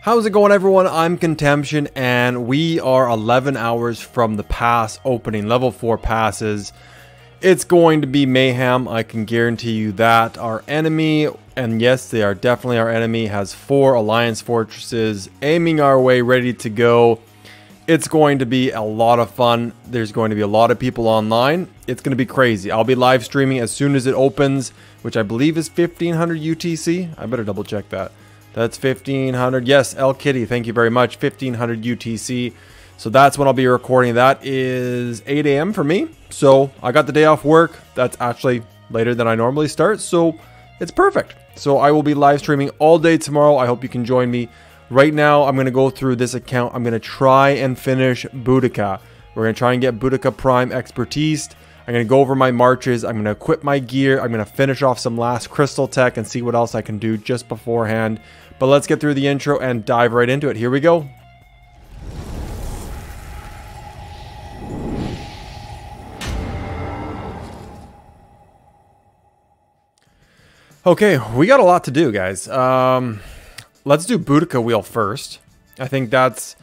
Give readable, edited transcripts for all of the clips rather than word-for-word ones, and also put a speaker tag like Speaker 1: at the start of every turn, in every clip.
Speaker 1: How's it going, everyone? I'm Contemption, and we are 11 hours from the pass opening, level 4 passes. It's going to be mayhem, I can guarantee you that. Our enemy, and yes, they are definitely our enemy, has 4 alliance fortresses aiming our way, ready to go. It's going to be a lot of fun. There's going to be a lot of people online. It's going to be crazy. I'll be live streaming as soon as it opens, which I believe is 1500 UTC. I better double check that. That's 1500. Yes, L Kitty, thank you very much. 1500 UTC. So that's when I'll be recording. That is 8 a.m. for me. So I got the day off work. That's actually later than I normally start. So it's perfect. So I will be live streaming all day tomorrow. I hope you can join me. Right now, I'm going to go through this account. I'm going to try and finish Boudica. We're going to try and get Boudica Prime expertise. I'm going to go over my marches. I'm going to equip my gear. I'm going to finish off some last crystal tech and see what else I can do just beforehand. But let's get through the intro and dive right into it. Here we go. Okay, we got a lot to do, guys. Let's do Boudica Wheel first. I think that's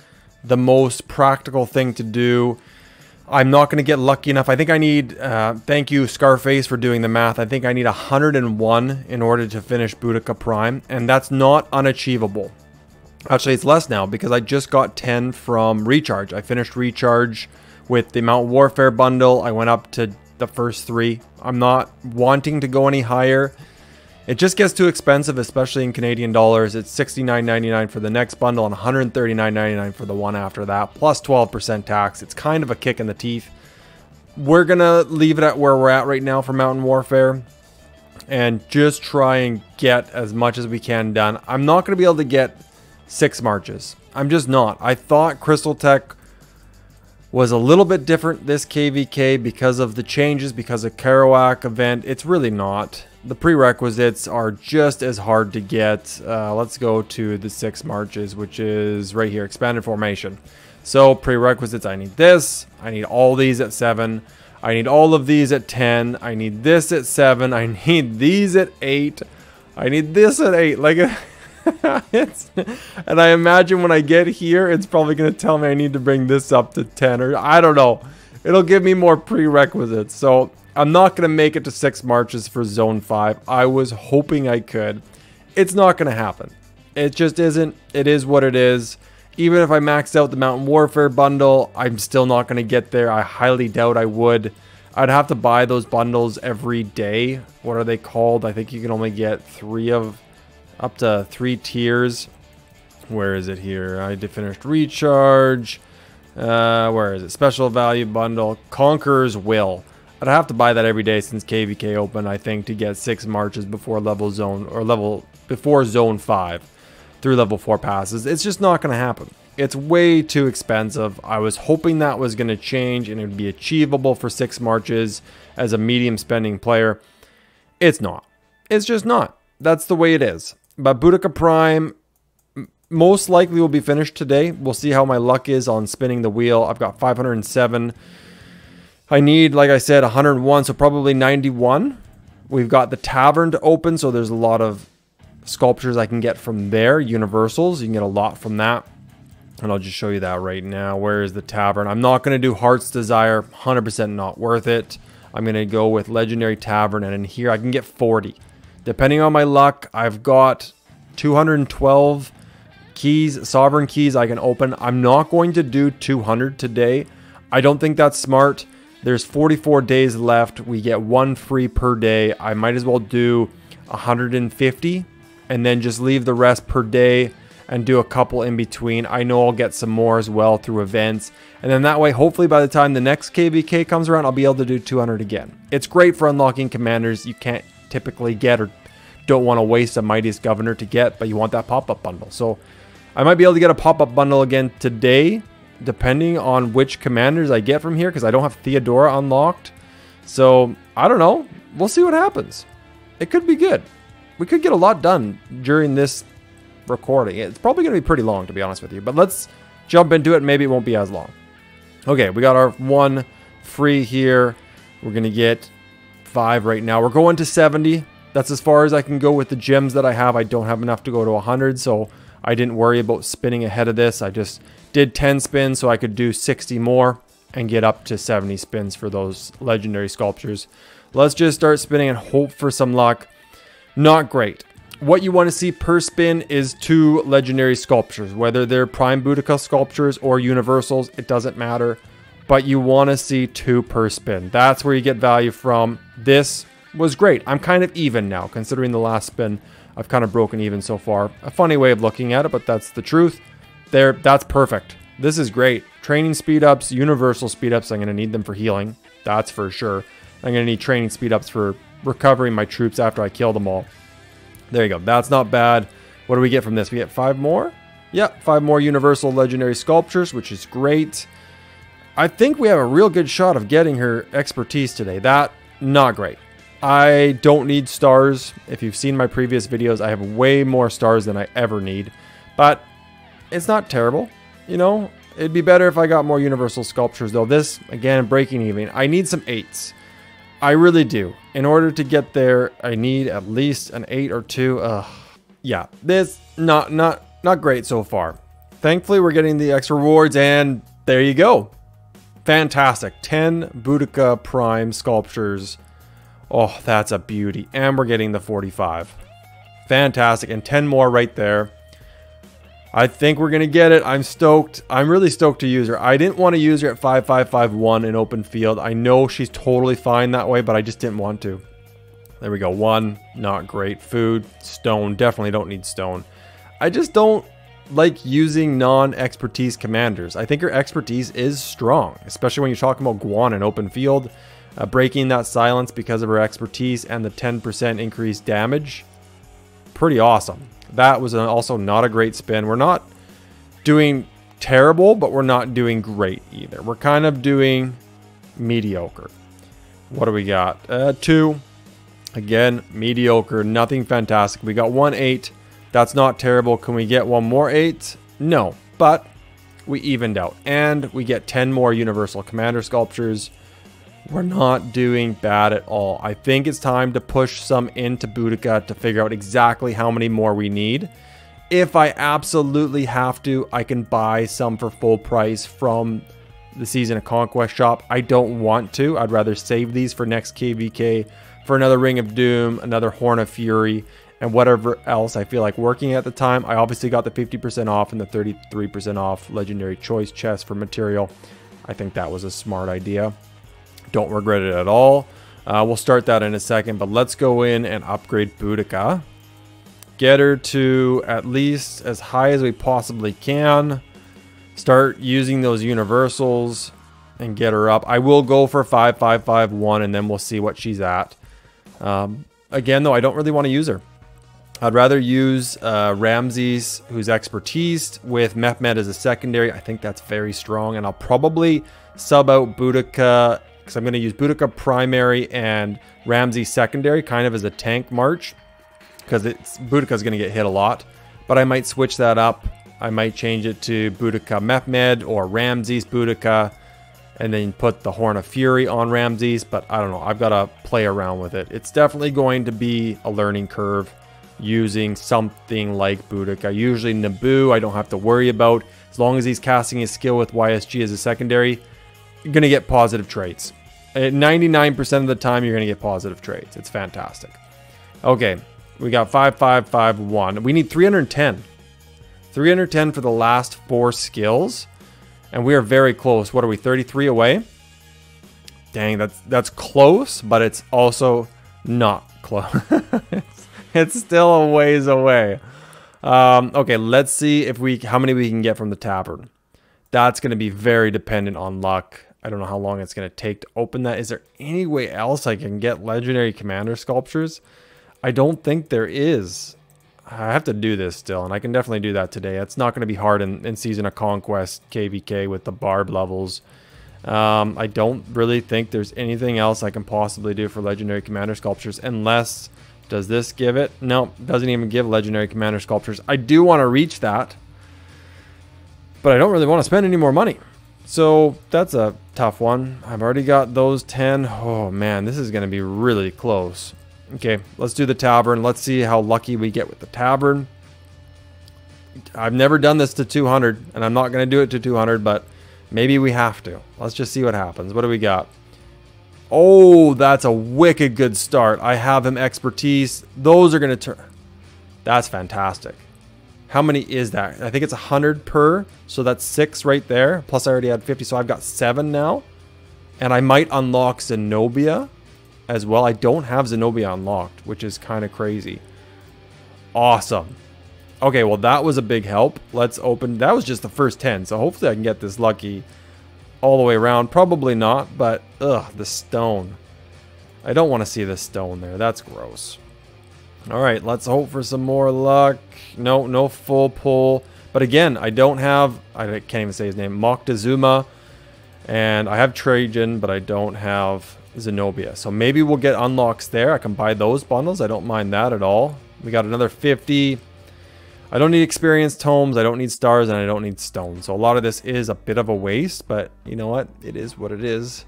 Speaker 1: the most practical thing to do. I'm not going to get lucky enough. I think I need, thank you Scarface for doing the math. I think I need 101 in order to finish Boudica Prime, and that's not unachievable. Actually, it's less now because I just got 10 from Recharge. I finished Recharge with the Mount Warfare bundle. I went up to the first 3. I'm not wanting to go any higher. It just gets too expensive, especially in Canadian dollars. It's $69.99 for the next bundle and $139.99 for the one after that, plus 12% tax. It's kind of a kick in the teeth. We're going to leave it at where we're at right now for Mountain Warfare and just try and get as much as we can done. I'm not going to be able to get 6 marches. I'm just not. I thought Crystal Tech was a little bit different this KvK because of the changes, because of Kerouac event. It's really not. The prerequisites are just as hard to get. Let's go to the 6 marches, which is right here, expanded formation. So prerequisites, I need this. I need all these at 7. I need all of these at 10. I need this at 7. I need these at 8. I need this at 8. Like, and I imagine when I get here, it's probably going to tell me I need to bring this up to 10, or I don't know. It'll give me more prerequisites. So I'm not going to make it to 6 marches for Zone 5. I was hoping I could. It's not going to happen. It just isn't. It is what it is. Even if I maxed out the Mountain Warfare bundle, I'm still not going to get there. I highly doubt I would. I'd have to buy those bundles every day. What are they called? I think you can only get up to 3 tiers. Where is it here? I did finished Recharge. Where is it? Special value bundle. Conqueror's Will. I'd have to buy that every day since KvK open, I think, to get 6 marches before before Zone 5 through level 4 passes. It's just not going to happen. It's way too expensive. I was hoping that was going to change and it would be achievable for 6 marches as a medium spending player. It's not. It's just not. That's the way it is. But Boudica Prime most likely will be finished today. We'll see how my luck is on spinning the wheel. I've got 507. I need, like I said, 101, so probably 91. We've got the tavern to open, so there's a lot of sculptures I can get from there. Universals, you can get a lot from that. And I'll just show you that right now. Where is the tavern? I'm not going to do Heart's Desire. 100% not worth it. I'm going to go with Legendary Tavern, and in here I can get 40. Depending on my luck, I've got 212 keys, sovereign keys I can open. I'm not going to do 200 today. I don't think that's smart. There's 44 days left. We get 1 free per day. I might as well do 150 and then just leave the rest per day and do a couple in between. I know I'll get some more as well through events. And then that way, hopefully by the time the next KvK comes around, I'll be able to do 200 again. It's great for unlocking commanders you can't typically get or don't want to waste a Mightiest Governor to get, but you want that pop-up bundle. So I might be able to get a pop-up bundle again today, depending on which commanders I get from here, because I don't have Theodora unlocked. So I don't know. We'll see what happens. It could be good. We could get a lot done during this recording. It's probably going to be pretty long, to be honest with you, but let's jump into it. Maybe it won't be as long. Okay, we got our 1 free here. We're going to get 5 right now. We're going to 70. That's as far as I can go with the gems that I have. I don't have enough to go to 100, so I didn't worry about spinning ahead of this. I just did 10 spins so I could do 60 more and get up to 70 spins for those legendary sculptures. Let's just start spinning and hope for some luck. Not great. What you want to see per spin is 2 legendary sculptures, whether they're prime Boudica sculptures or universals, it doesn't matter. But you want to see 2 per spin. That's where you get value from. This was great. I'm kind of even now, considering the last spin. I've kind of broken even so far. A funny way of looking at it, but that's the truth. There, that's perfect. This is great. Training speed ups, universal speed ups. I'm going to need them for healing. That's for sure. I'm going to need training speed ups for recovering my troops after I kill them all. There you go. That's not bad. What do we get from this? We get 5 more? Yeah, 5 more universal legendary sculptures, which is great. I think we have a real good shot of getting her expertise today. That, not great. I don't need stars. If you've seen my previous videos, I have way more stars than I ever need. But it's not terrible. You know, it'd be better if I got more universal sculptures though. This, again, breaking even. I need some 8s. I really do. In order to get there, I need at least an 8 or 2. Yeah, this, not great so far. Thankfully, we're getting the extra rewards and there you go. Fantastic. 10 Boudica Prime sculptures. Oh, that's a beauty. And we're getting the 45. Fantastic. And 10 more right there. I think we're going to get it. I'm stoked. I'm really stoked to use her. I didn't want to use her at 5551 in open field. I know she's totally fine that way, but I just didn't want to. There we go. 1, not great. Food, stone. Definitely don't need stone. I just don't like using non-expertise commanders. I think her expertise is strong, especially when you're talking about Guan in open field. Breaking that silence because of her expertise and the 10% increased damage. Pretty awesome. That was also not a great spin. We're not doing terrible, but we're not doing great either. We're kind of doing mediocre. What do we got? 2. Again, mediocre. Nothing fantastic. We got 1 8. That's not terrible. Can we get 1 more 8? No, but we evened out. And we get 10 more universal commander sculptures. We're not doing bad at all. I think it's time to push some into Boudica to figure out exactly how many more we need. If I absolutely have to, I can buy some for full price from the Season of Conquest shop. I don't want to. I'd rather save these for next KvK, for another Ring of Doom, another Horn of Fury, and whatever else I feel like working at the time. I obviously got the 50% off and the 33% off Legendary Choice chest for material. I think that was a smart idea. Don't regret it at all. We'll start that in a second, but let's go in and upgrade Boudica. Get her to at least as high as we possibly can. Start using those universals and get her up. I will go for 5551 and then we'll see what she's at. Again, though, I don't really want to use her. I'd rather use Ramses, who's expertise, with Mehmed as a secondary. I think that's very strong, and I'll probably sub out Boudica, because I'm going to use Boudica primary and Ramses secondary, kind of as a tank march, because Boudica's going to get hit a lot. But I might switch that up. I might change it to Boudica Mehmed or Ramses Boudica, and then put the Horn of Fury on Ramses. But I don't know. I've got to play around with it. It's definitely going to be a learning curve using something like Boudica. Usually Naboo, I don't have to worry about. As long as he's casting his skill with YSG as a secondary, you're going to get positive traits. At 99% of the time, you're going to get positive traits. It's fantastic. Okay, we got 5551. We need 310. 310 for the last 4 skills. And we are very close. What are we, 33 away? Dang, that's close, but it's also not close. It's still a ways away. Okay, let's see if how many we can get from the tavern. That's going to be very dependent on luck. I don't know how long it's going to take to open that. Is there any way else I can get legendary commander sculptures? I don't think there is. I have to do this still, and I can definitely do that today. It's not going to be hard in Season of Conquest KvK with the barb levels. I don't really think there's anything else I can possibly do for legendary commander sculptures, unless... Does this give it? No, doesn't even give legendary commander sculptures. I do want to reach that, but I don't really want to spend any more money. So that's a tough one. I've already got those 10. Oh man, this is going to be really close. Okay, let's do the tavern. Let's see how lucky we get with the tavern. I've never done this to 200, and I'm not going to do it to 200, but maybe we have to. Let's just see what happens. What do we got? Oh, that's a wicked good start. I have him expertise. Those are going to turn. That's fantastic. How many is that? I think it's 100 per, so that's 6 right there. Plus I already had 50, so I've got 7 now. And I might unlock Zenobia as well. I don't have Zenobia unlocked, which is kind of crazy. Awesome. Okay, well that was a big help. Let's open. That was just the first 10, so hopefully I can get this lucky all the way around. Probably not, but ugh, the stone. I don't want to see the stone there. That's gross. All right, let's hope for some more luck. No, no full pull. But again, I don't have, I can't even say his name, Moctezuma. And I have Trajan, but I don't have Zenobia. So maybe we'll get unlocks there. I can buy those bundles. I don't mind that at all. We got another 50. I don't need experienced tomes. I don't need stars, and I don't need stones. So a lot of this is a bit of a waste, but you know what? It is what it is.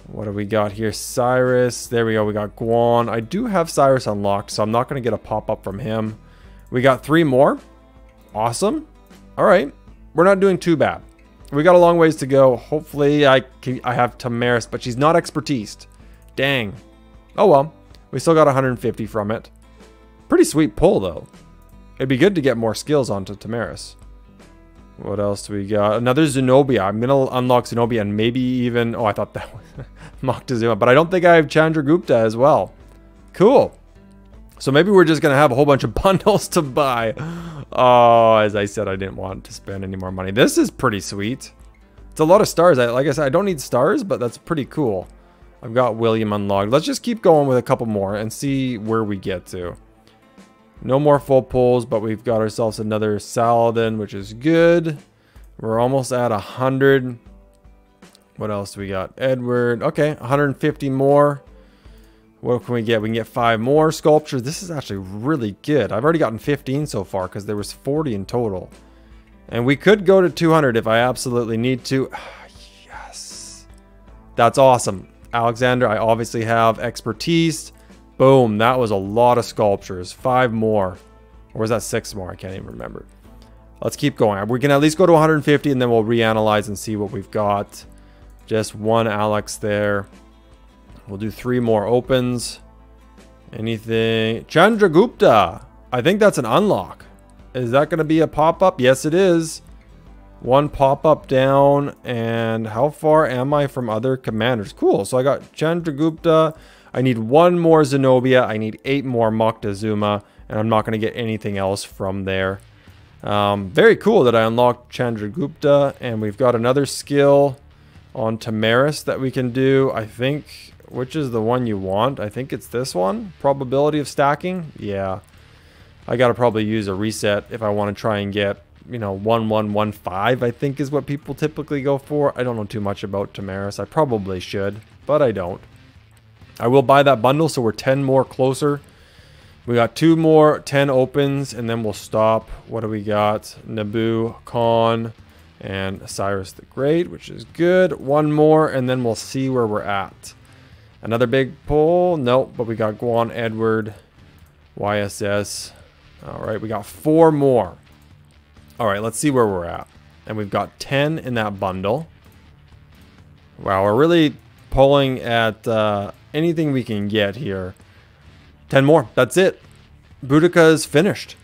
Speaker 1: What do we got here? Cyrus. There we go. We got Guan. I do have Cyrus unlocked, so I'm not going to get a pop-up from him. We got 3 more. Awesome. All right. We're not doing too bad. We got a long ways to go. Hopefully I have Tamaris, but she's not expertised. Dang. Oh well. We still got 150 from it. Pretty sweet pull, though. It'd be good to get more skills onto Tamaris. What else do we got? Another Zenobia. I'm going to unlock Zenobia and maybe even... Oh, I thought that was Moctezuma. But I don't think I have Chandragupta as well. Cool. So maybe we're just going to have a whole bunch of bundles to buy. Oh, as I said, I didn't want to spend any more money. This is pretty sweet. It's a lot of stars. Like I said, I don't need stars, but that's pretty cool. I've got William unlocked. Let's just keep going with a couple more and see where we get to. No more full pulls, but we've got ourselves another Saladin, which is good. We're almost at 100. What else do we got? Edward. Okay, 150 more. What can we get? We can get 5 more sculptures. This is actually really good. I've already gotten 15 so far because there was 40 in total. And we could go to 200 if I absolutely need to. Yes. That's awesome. Alexander, I obviously have expertise. Boom, that was a lot of sculptures. 5 more. Or was that 6 more? I can't even remember. Let's keep going. We can at least go to 150 and then we'll reanalyze and see what we've got. Just 1 Alex there. We'll do 3 more opens. Anything? Chandragupta. I think that's an unlock. Is that going to be a pop-up? Yes, it is. 1 pop-up down. And how far am I from other commanders? Cool. So I got Chandragupta. I need 1 more Zenobia. I need 8 more Moctezuma. And I'm not going to get anything else from there. Very cool that I unlocked Chandragupta. And we've got another skill on Tamaris that we can do. I think, which is the one you want? I think it's this one. Probability of stacking. Yeah. I got to probably use a reset if I want to try and get, you know, 1115, I think is what people typically go for. I don't know too much about Tamaris. I probably should, but I don't. I will buy that bundle, so we're 10 more closer. We got 2 more 10 opens, and then we'll stop. What do we got? Naboo, Khan, and Cyrus the Great, which is good. 1 more, and then we'll see where we're at. Another big pull. Nope, but we got Guan, Edward, YSS. All right, we got 4 more. All right, let's see where we're at. And we've got 10 in that bundle. Wow, we're really pulling at anything we can get here. 10 more. That's it. Boudica is finished.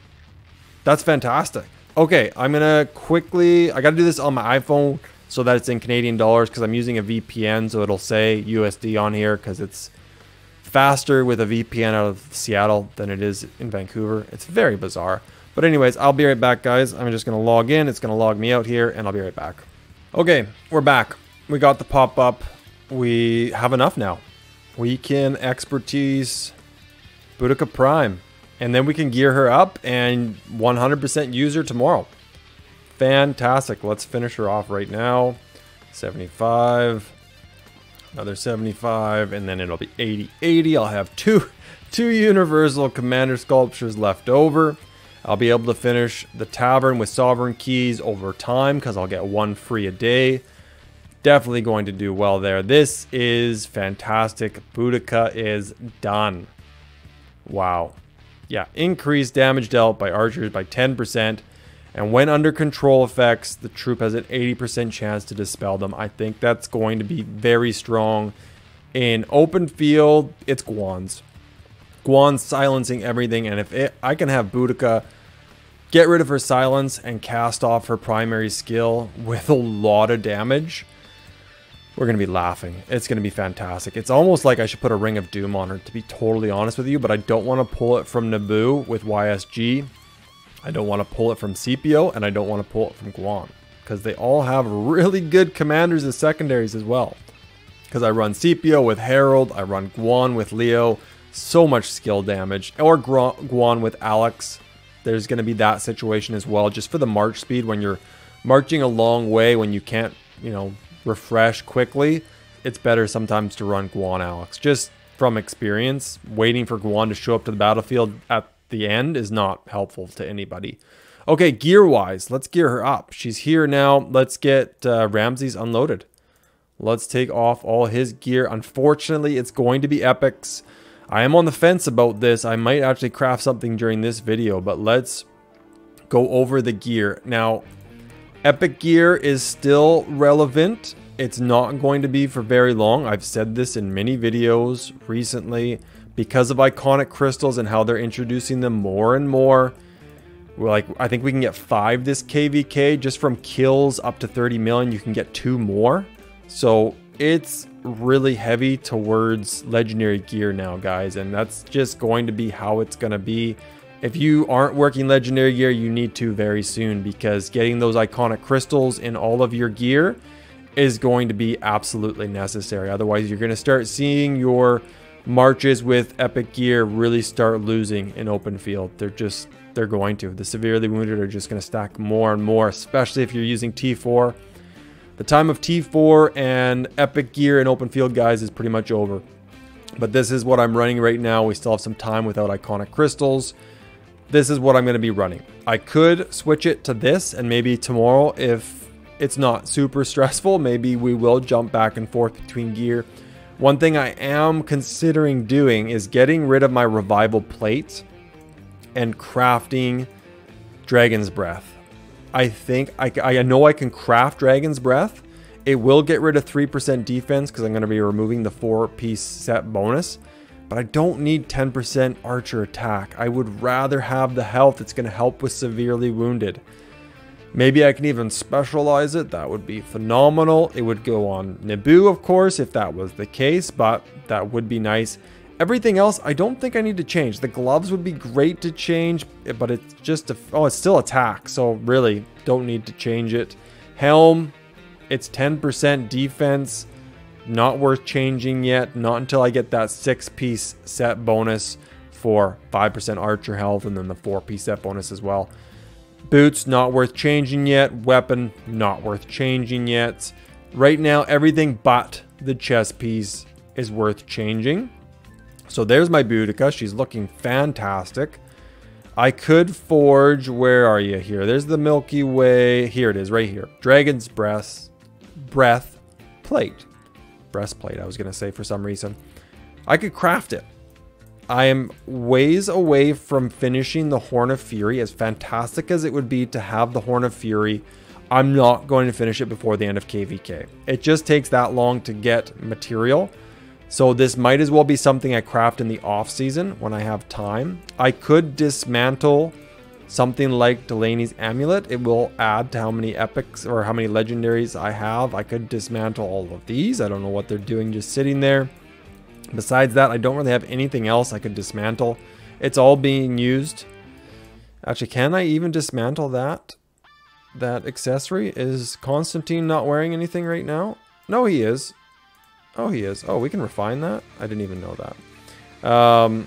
Speaker 1: That's fantastic. Okay, I'm going to quickly... I got to do this on my iPhone so that it's in Canadian dollars because I'm using a VPN, so it'll say USD on here because it's faster with a VPN out of Seattle than it is in Vancouver. It's very bizarre. But anyways, I'll be right back, guys. I'm just going to log in. It's going to log me out here, and I'll be right back. Okay, we're back. We got the pop-up. We have enough now. We can expertise Boudica Prime. And then we can gear her up and 100% use her tomorrow. Fantastic. Let's finish her off right now. 75. Another 75. And then it'll be 80. 80. I'll have two Universal Commander sculptures left over. I'll be able to finish the Tavern with Sovereign Keys over time because I'll get 1 free a day. Definitely going to do well there. This is fantastic. Boudica is done. Wow. Yeah, increased damage dealt by archers by 10%. And when under control effects, the troop has an 80% chance to dispel them. I think that's going to be very strong. In open field, it's Guan's. Guan's silencing everything, and if I can have Boudica get rid of her silence and cast off her primary skill with a lot of damage, we're going to be laughing. It's going to be fantastic. It's almost like I should put a Ring of Doom on her, to be totally honest with you, but I don't want to pull it from Naboo with YSG. I don't want to pull it from Scipio, and I don't want to pull it from Guan, because they all have really good commanders as secondaries as well. Because I run Scipio with Harold, I run Guan with Leo, so much skill damage, or Guan with Alex. There's going to be that situation as well, just for the march speed when you're marching a long way, when you can't, you know, refresh quickly. It's better sometimes to run Guan Alex. Just from experience, waiting for Guan to show up to the battlefield at the end is not helpful to anybody. Okay, gear-wise, let's gear her up. She's here now. Let's get Ramses unloaded. Let's take off all his gear. Unfortunately, it's going to be epics. I am on the fence about this. I might actually craft something during this video, but let's go over the gear. Now, epic gear is still relevant. It's not going to be for very long. I've said this in many videos recently because of iconic crystals and how they're introducing them more and more. Like, I think we can get 5 this KvK just from kills up to 30 million. You can get 2 more. So it's really heavy towards legendary gear now, guys, and that's just going to be how it's going to be. If you aren't working legendary gear, you need to very soon, because getting those iconic crystals in all of your gear is going to be absolutely necessary. Otherwise, you're going to start seeing your marches with epic gear really start losing in open field. They're going to. The severely wounded are just going to stack more and more, especially if you're using T4. The time of T4 and epic gear in open field, guys, is pretty much over. But this is what I'm running right now. We still have some time without iconic crystals. This is what I'm going to be running. I could switch it to this, and maybe tomorrow, if it's not super stressful, maybe we will jump back and forth between gear. One thing I am considering doing is getting rid of my revival plate and crafting Dragon's Breath. I think I know I can craft Dragon's Breath. It will get rid of 3% defense because I'm going to be removing the 4-piece set bonus. But I don't need 10% archer attack. I would rather have the health that's going to help with severely wounded. Maybe I can even specialize it. That would be phenomenal. It would go on Naboo, of course, if that was the case. But that would be nice. Everything else, I don't think I need to change. The gloves would be great to change, but it's just it's still attack, so really don't need to change it. Helm, it's 10% defense, not worth changing yet. Not until I get that 6-piece set bonus for 5% archer health, and then the 4-piece set bonus as well. Boots, not worth changing yet. Weapon, not worth changing yet. Right now, everything but the chest piece is worth changing. So there's my Boudica. She's looking fantastic. I could forge, where are you here? There's the Milky Way. Here it is, right here. Dragon's Breath Plate. Breastplate, I was going to say for some reason. I could craft it. I am ways away from finishing the Horn of Fury. As fantastic as it would be to have the Horn of Fury, I'm not going to finish it before the end of KvK. It just takes that long to get material. So this might as well be something I craft in the off season when I have time. I could dismantle something like Delaney's amulet. It will add to how many epics or how many legendaries I have. I could dismantle all of these. I don't know what they're doing just sitting there. Besides that, I don't really have anything else I could dismantle. It's all being used. Actually, can I even dismantle that accessory? Is Constantine not wearing anything right now? No, he is. Oh, he is. Oh, we can refine that? I didn't even know that.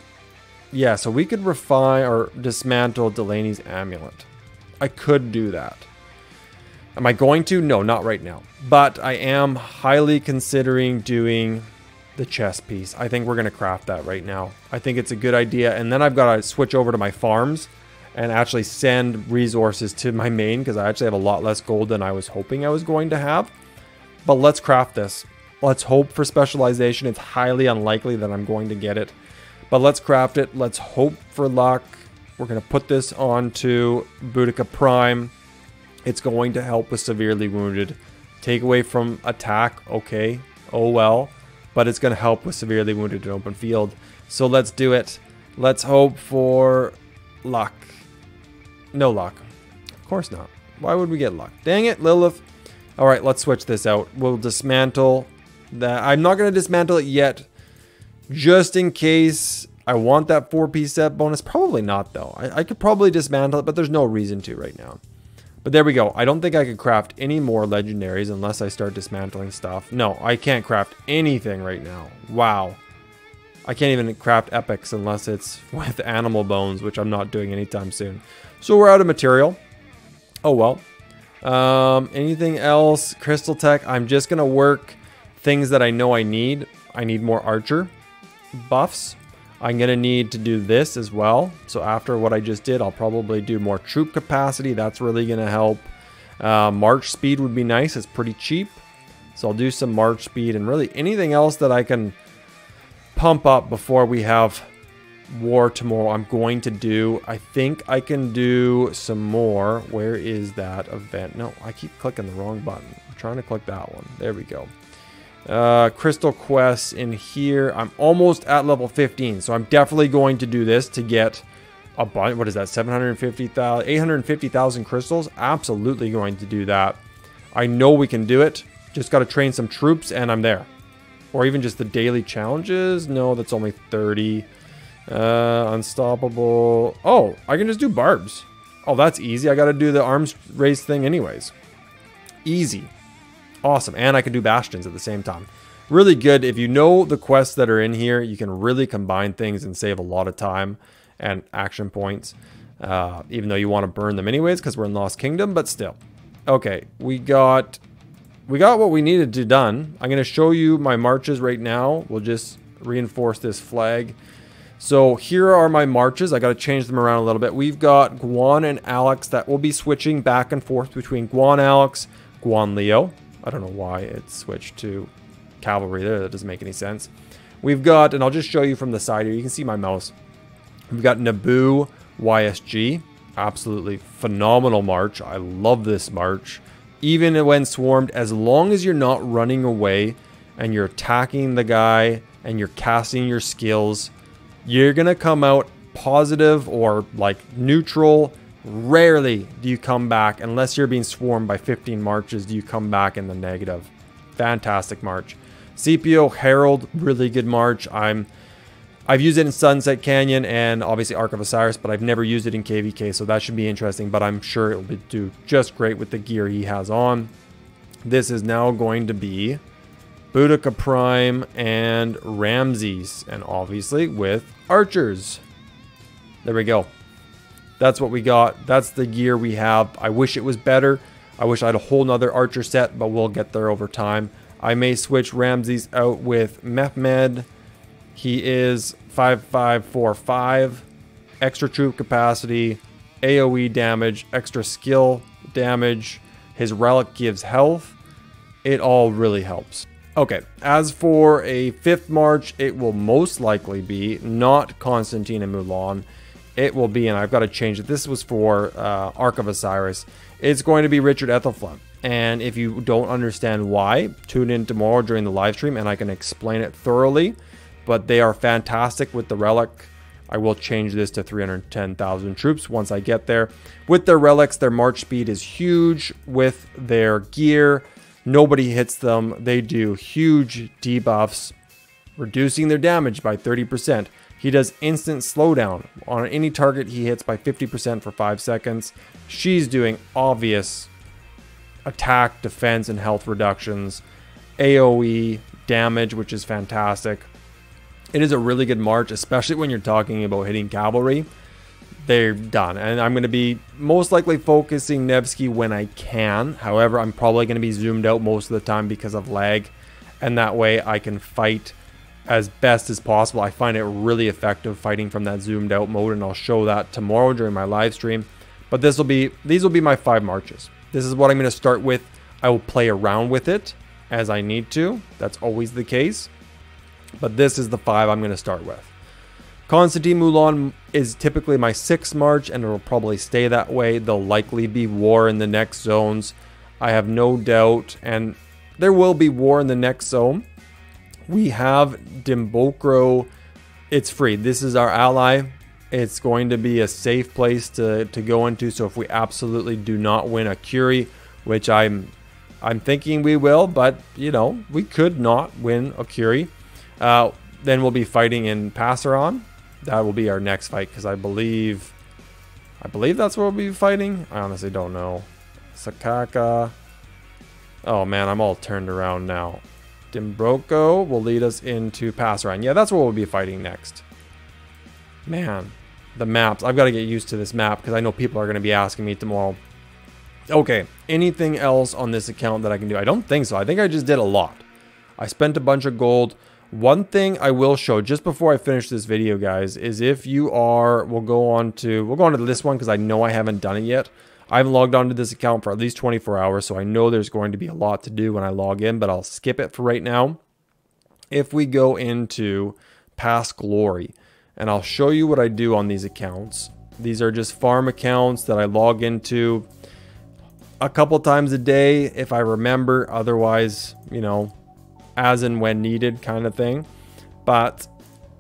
Speaker 1: Yeah, so we could refine or dismantle Delaney's amulet. I could do that. Am I going to? No, not right now. But I am highly considering doing the chest piece. I think we're going to craft that right now. I think it's a good idea. And then I've got to switch over to my farms and actually send resources to my main, because I actually have a lot less gold than I was hoping I was going to have. But let's craft this. Let's hope for specialization. It's highly unlikely that I'm going to get it. But let's craft it. Let's hope for luck. We're going to put this onto Boudica Prime. It's going to help with severely wounded. Take away from attack, okay, oh well. But it's going to help with severely wounded in open field. So let's do it. Let's hope for luck. No luck. Of course not. Why would we get luck? Dang it, Lilith. All right, let's switch this out. We'll dismantle that. I'm not going to dismantle it yet, just in case I want that 4-piece set bonus. Probably not, though. I could probably dismantle it, but there's no reason to right now. But there we go. I don't think I could craft any more legendaries unless I start dismantling stuff. No, I can't craft anything right now. Wow. I can't even craft epics unless it's with animal bones, which I'm not doing anytime soon. So we're out of material. Oh well. Anything else? Crystal tech. I'm just going to work things that I know I need. I need more archer buffs. I'm going to need to do this as well. So after what I just did, I'll probably do more troop capacity. That's really going to help. March speed would be nice. It's pretty cheap. So I'll do some march speed and really anything else that I can pump up before we have war tomorrow. I'm going to do. I think I can do some more. Where is that event? No, I keep clicking the wrong button. I'm trying to click that one. There we go. Crystal quests in here. I'm almost at level 15, so I'm definitely going to do this to get a bunch. What is that? 750,000, 850,000 crystals. Absolutely going to do that. I know we can do it. Just got to train some troops, and I'm there. Or even just the daily challenges. No, that's only 30. Unstoppable. Oh, I can just do barbs. Oh, that's easy. I got to do the arms race thing anyways. Easy. Awesome. And I can do bastions at the same time. Really good. If you know the quests that are in here, you can really combine things and save a lot of time and action points. Even though you want to burn them anyways because we're in Lost Kingdom, but still. Okay, we got what we needed to done. I'm going to show you my marches right now. We'll just reinforce this flag. So here are my marches. I got to change them around a little bit. We've got Guan and Alex that will be switching back and forth between Guan Alex, Guan Leo. I don't know why it switched to cavalry there. That doesn't make any sense. We've got, and I'll just show you from the side here. You can see my mouse. We've got Naboo YSG. Absolutely phenomenal march. I love this march. Even when swarmed, as long as you're not running away and you're attacking the guy and you're casting your skills, you're going to come out positive or like neutral. Rarely do you come back, unless you're being swarmed by 15 marches, do you come back in the negative. Fantastic march. CPO Herald, really good march. I've used it in Sunset Canyon and obviously Ark of Osiris, but I've never used it in KvK, so that should be interesting, but I'm sure it'll do just great with the gear he has on. This is now going to be Boudica Prime and Ramses, and obviously with archers. There we go. That's what we got. That's the gear we have. I wish it was better. I wish I had a whole nother archer set, but we'll get there over time. I may switch Ramses out with Mehmed. He is 5545, extra troop capacity, AoE damage, extra skill damage. His relic gives health. It all really helps. Okay, as for a 5th march, it will most likely be not Constantine and Mulan. It will be, and I've got to change it. This was for Ark of Osiris. It's going to be Richard Ethelflaed. And if you don't understand why, tune in tomorrow during the live stream and I can explain it thoroughly. But they are fantastic with the relic. I will change this to 310,000 troops once I get there. With their relics, their march speed is huge. With their gear, nobody hits them. They do huge debuffs, reducing their damage by 30%. He does instant slowdown on any target he hits by 50% for 5 seconds. She's doing obvious attack, defense, and health reductions. AoE damage, which is fantastic. It is a really good march, especially when you're talking about hitting cavalry. They're done. And I'm going to be most likely focusing Nevsky when I can. However, I'm probably going to be zoomed out most of the time because of lag. And that way I can fight as best as possible. I find it really effective fighting from that zoomed out mode, and I'll show that tomorrow during my live stream. But these will be my 5 marches. This is what I'm going to start with. I will play around with it as I need to. That's always the case. But this is the 5 I'm going to start with. Constantine Moulin is typically my 6th March, and it'll probably stay that way. There'll likely be war in the next zones. I have no doubt, and there will be war in the next zone. We have Dimbokro. It's free. This is our ally. It's going to be a safe place to go into. So if we absolutely do not win a Curie, which I'm thinking we will, but you know, we could not win a Curie, then we'll be fighting in Passeron. That will be our next fight, because I believe that's where we'll be fighting. I honestly don't know. Sakaka. Oh man, I'm all turned around now. Dimbroko will lead us into Passeron. Yeah, that's where we'll be fighting next. Man, the maps. I've got to get used to this map, because I know people are going to be asking me tomorrow. Okay, anything else on this account that I can do? I don't think so. I think I just did a lot. I spent a bunch of gold. One thing I will show just before I finish this video, guys, is if you are, we'll go on to this one, because I know I haven't done it yet. I haven't logged onto this account for at least 24 hours, so I know there's going to be a lot to do when I log in, but I'll skip it for right now. If we go into Past Glory, and I'll show you what I do on these accounts. These are just farm accounts that I log into a couple times a day if I remember, otherwise, you know, as and when needed kind of thing. But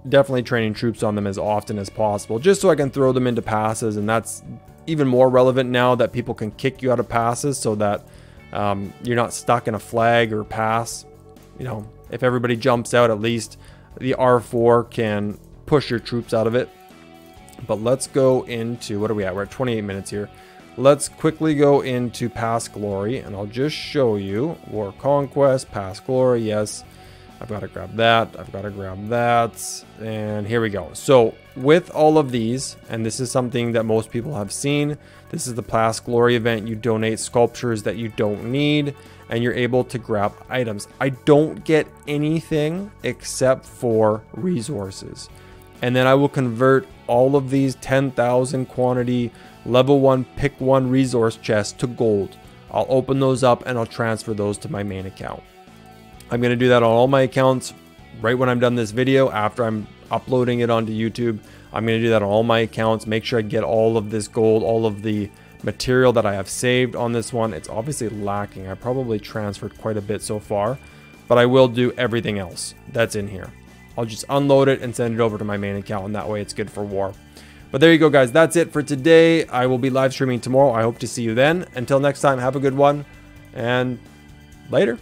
Speaker 1: definitely training troops on them as often as possible, just so I can throw them into passes. And that's even more relevant now that people can kick you out of passes, so that you're not stuck in a flag or pass. You know, if everybody jumps out, at least the R4 can push your troops out of it. But let's go into, what are we at? We're at 28 minutes here. Let's quickly go into Past Glory, and I'll just show you War Conquest, Past Glory. Yes, I've got to grab that. I've got to grab that. And here we go. So with all of these, and this is something that most people have seen, this is the Past Glory event. You donate sculptures that you don't need, and you're able to grab items. I don't get anything except for resources. And then I will convert all of these 10,000 quantity level 1 pick 1 resource chests to gold. I'll open those up and I'll transfer those to my main account. I'm going to do that on all my accounts right when I'm done this video. After I'm uploading it onto YouTube, I'm going to do that on all my accounts. Make sure I get all of this gold, all of the material that I have saved on this one. It's obviously lacking. I probably transferred quite a bit so far, but I will do everything else that's in here. I'll just unload it and send it over to my main account, and that way it's good for war. But there you go, guys. That's it for today. I will be live streaming tomorrow. I hope to see you then. Until next time, have a good one, and later.